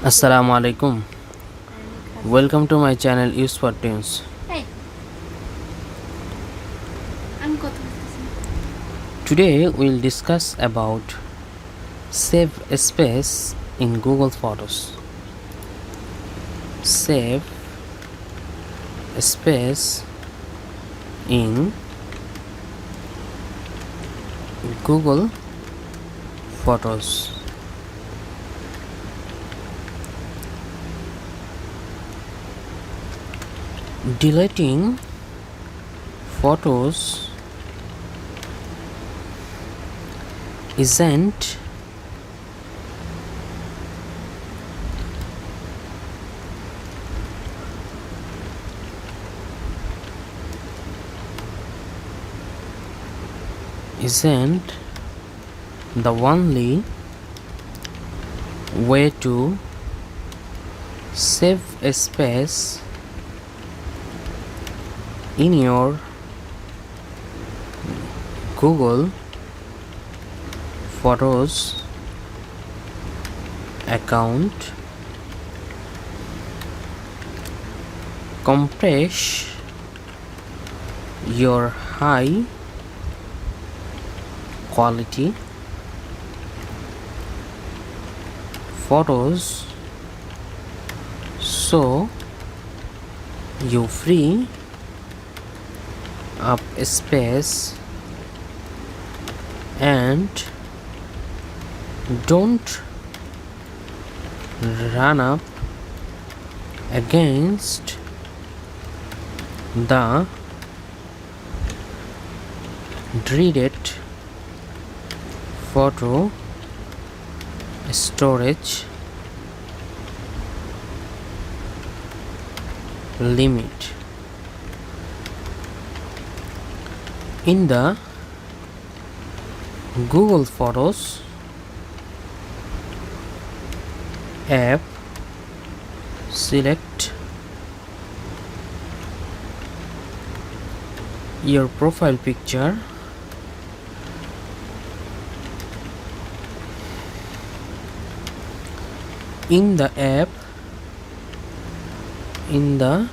Assalamu alaikum. Welcome to my channel Use for Tunes. এই আমি কথা বলতেছি। Today we'll discuss about save space in Google Photos. Save space in Google Photos. Deleting photos isn't the only way to save a space in your Google Photos account. Compress your high quality photos so you free up space and don't run up against the dreaded photo storage limit. In the Google Photos app, select your profile picture. In the app, in the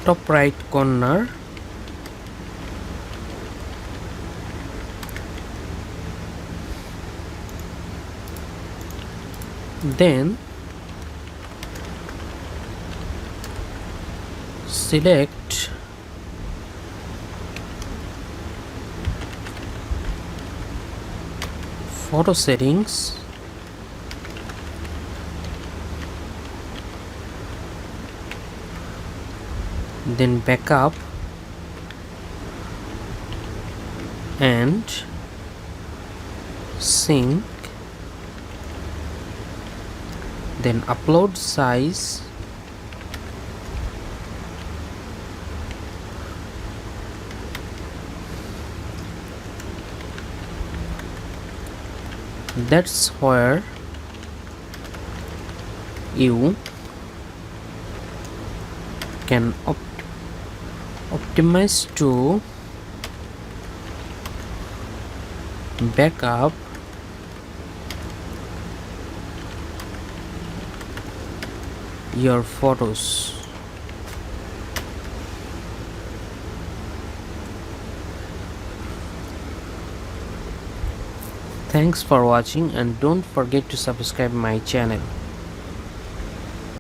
top right corner, then select photo settings, then backup and sync, then upload size, that's where you can optimize to backup your photos. Thanks for watching and don't forget to subscribe my channel.